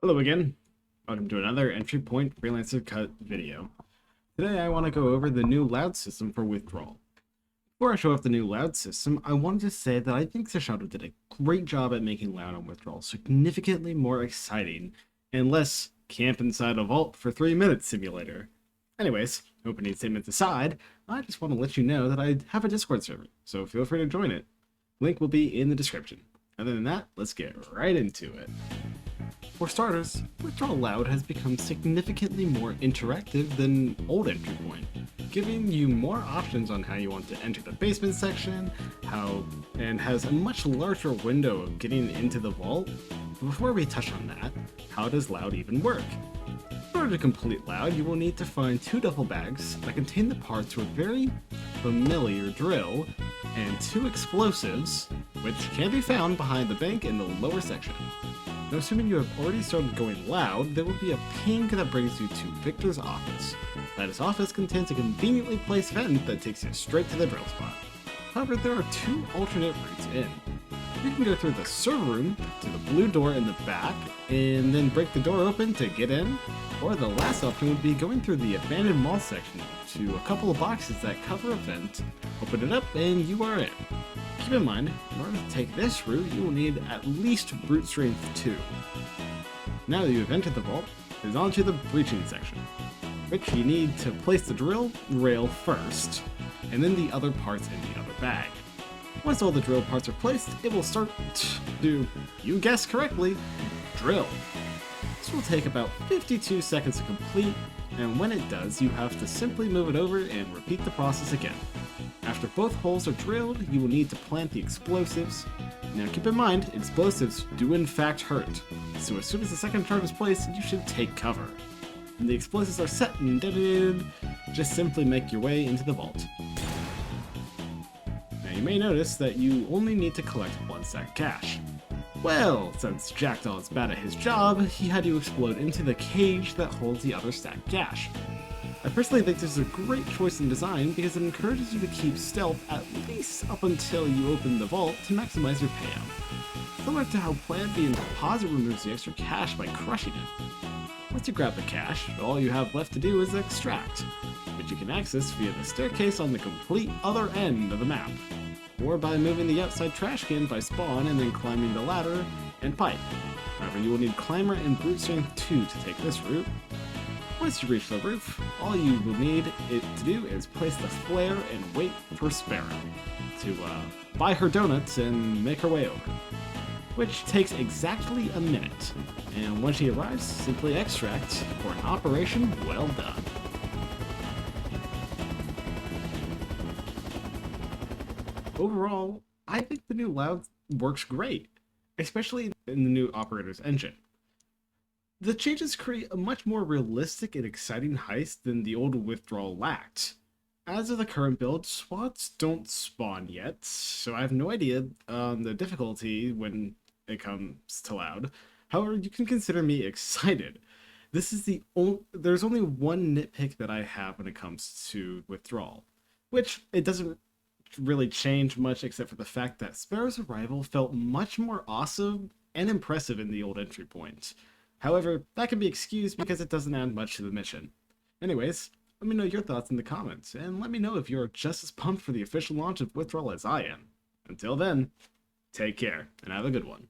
Hello again. Welcome to another entry point Freelancer cut video. Today I want to go over the new loud system for Withdrawal. Before I show off the new loud system, I wanted to say that I think the Shadow did a great job at making loud on Withdrawal significantly more exciting and less camp inside a vault for 3 minutes simulator. Anyways, opening statements aside, I just want to let you know that I have a Discord server, so feel free to join it. Link will be in the description. Other than that, let's get right into it. For starters, Withdrawal Loud has become significantly more interactive than old entry point, giving you more options on how you want to enter the basement section, and has a much larger window of getting into the vault. But before we touch on that, how does Loud even work? In order to complete Loud, you will need to find 2 duffel bags that contain the parts to a very familiar drill and 2 explosives, which can be found behind the bank in the lower section. Now, assuming you have already started going loud, there will be a ping that brings you to Victor's office. His office contains a conveniently placed vent that takes you straight to the drill spot. However, there are 2 alternate routes in. You can go through the server room to the blue door in the back, and then break the door open to get in, or the last option would be going through the abandoned mall section to a couple of boxes that cover a vent, open it up, and you are in. Keep in mind, in order to take this route, you will need at least brute strength 2. Now that you have entered the vault, it is on to the breaching section, which you need to place the drill rail first, and then the other parts in the other bag. Once all the drill parts are placed, it will start to, you guessed correctly, drill. This will take about 52 seconds to complete, and when it does, you have to simply move it over and repeat the process again. After both holes are drilled, you will need to plant the explosives. Now keep in mind, explosives do in fact hurt, so as soon as the second charge is placed, you should take cover. When the explosives are set and detonated, just simply make your way into the vault. Now you may notice that you only need to collect 1 stack cash. Well, since Jackdaw is bad at his job, he had to explode into the cage that holds the other stacked cash. I personally think this is a great choice in design because it encourages you to keep stealth at least up until you open the vault to maximize your payout. Similar to how Plan B and Deposit removes the extra cash by crushing it. Once you grab the cash, all you have left to do is extract, which you can access via the staircase on the complete other end of the map, or by moving the outside trash can by spawn and then climbing the ladder and pipe. However, you will need Climber and Brute Strength 2 to take this route. Once you reach the roof, all you will need it to do is place the flare and wait for Sparrow to buy her donuts and make her way over, which takes exactly a minute. And when she arrives, simply extract for an operation well done. Overall, I think the new Loud works great, especially in the new operator's engine. The changes create a much more realistic and exciting heist than the old Withdrawal lacked. As of the current build, SWATs don't spawn yet, so I have no idea on the difficulty when it comes to Loud. However, you can consider me excited. There's only one nitpick that I have when it comes to Withdrawal, which it doesn't really change much except for the fact that Sparrow's arrival felt much more awesome and impressive in the old entry point. However, that can be excused because it doesn't add much to the mission. Anyways, let me know your thoughts in the comments, and let me know if you're just as pumped for the official launch of Withdrawal as I am. Until then, take care, and have a good one.